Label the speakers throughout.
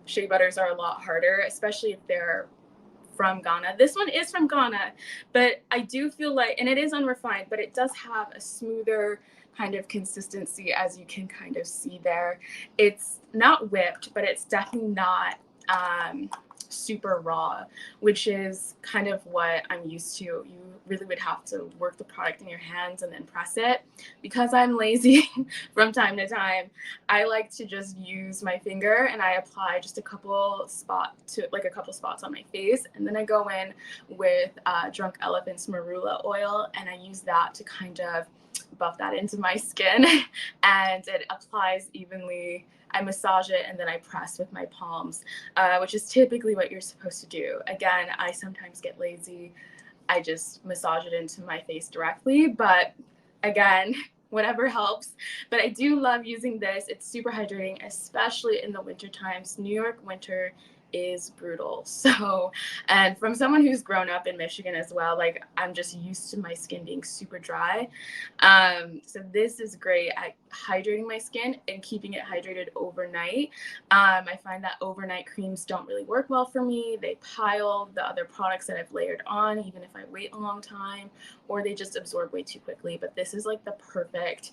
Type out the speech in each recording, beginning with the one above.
Speaker 1: shea butters are a lot harder, especially if they're from Ghana. This one is from Ghana, but I do feel like, and it is unrefined, but it does have a smoother kind of consistency, as you can kind of see there. It's not whipped, but it's definitely not super raw, which is kind of what I'm used to. You really would have to work the product in your hands and then press it. Because I'm lazy from time to time, I like to just use my finger and I apply just a couple spots on my face, and then I go in with Drunk Elephant's marula oil, and I use that to kind of buff that into my skin, and it applies evenly. I massage it and then I press with my palms, which is typically what you're supposed to do. Again, I sometimes get lazy. I just massage it into my face directly, but again, whatever helps. But I do love using this. It's super hydrating, especially in the winter times. New York winter is brutal. So, and from someone who's grown up in Michigan as well, like I'm just used to my skin being super dry. So this is great at hydrating my skin and keeping it hydrated overnight. I find that overnight creams don't really work well for me. They pile the other products that I've layered on, even if I wait a long time, or they just absorb way too quickly. But this is like the perfect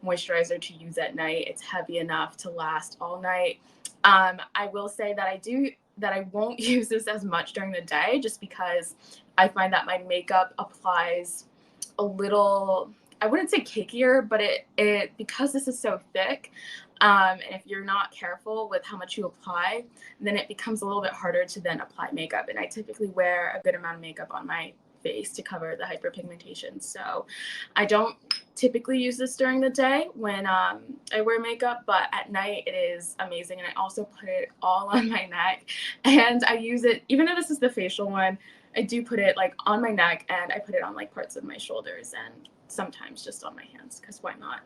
Speaker 1: moisturizer to use at night. It's heavy enough to last all night. I will say that I won't use this as much during the day, just because I find that my makeup applies a little, I wouldn't say cakeier, but it because this is so thick, and if you're not careful with how much you apply, then it becomes a little bit harder to then apply makeup. And I typically wear a good amount of makeup on my face to cover the hyperpigmentation. So I don't typically use this during the day when I wear makeup, but at night it is amazing. And I also put it all on my neck, and I use it, even though this is the facial one, I do put it like on my neck, and I put it on like parts of my shoulders and sometimes just on my hands, because why not?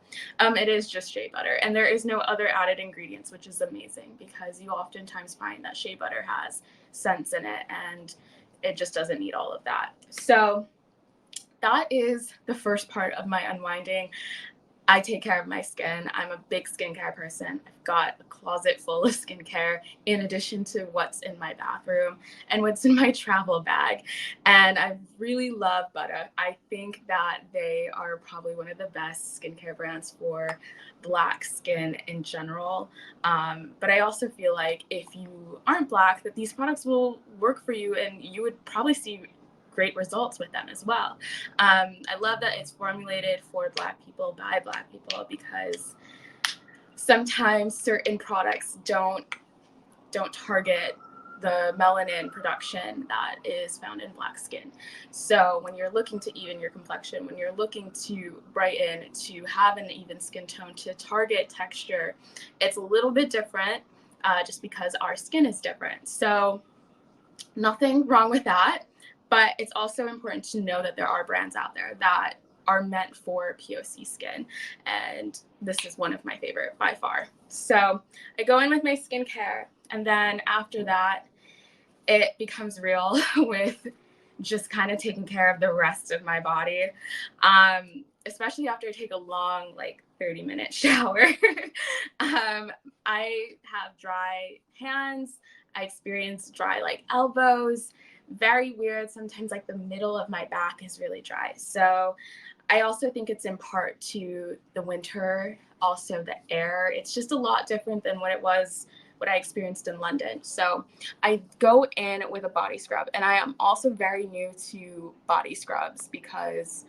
Speaker 1: It is just shea butter, and there is no other added ingredients, which is amazing, because you oftentimes find that shea butter has scents in it, and it just doesn't need all of that. So that is the first part of my unwinding. I take care of my skin. I'm a big skincare person. I've got a closet full of skincare in addition to what's in my bathroom and what's in my travel bag. And I really love Buttah. I think that they are probably one of the best skincare brands for Black skin in general. But I also feel like if you aren't Black, that these products will work for you, and you would probably see great results with them as well. I love that it's formulated for Black people by Black people, because sometimes certain products don't target the melanin production that is found in Black skin. So when you're looking to even your complexion, when you're looking to brighten, to have an even skin tone, to target texture, it's a little bit different, just because our skin is different. So nothing wrong with that. But it's also important to know that there are brands out there that are meant for POC skin. And this is one of my favorite by far. So I go in with my skincare, and then after that, it becomes real with just kind of taking care of the rest of my body. Especially after I take a long, like 30-minute shower. I have dry hands. I experience dry like elbows. Very weird. Sometimes like the middle of my back is really dry. So I also think it's in part to the winter, also the air. It's just a lot different than what I experienced in London. So I go in with a body scrub, and I am also very new to body scrubs, because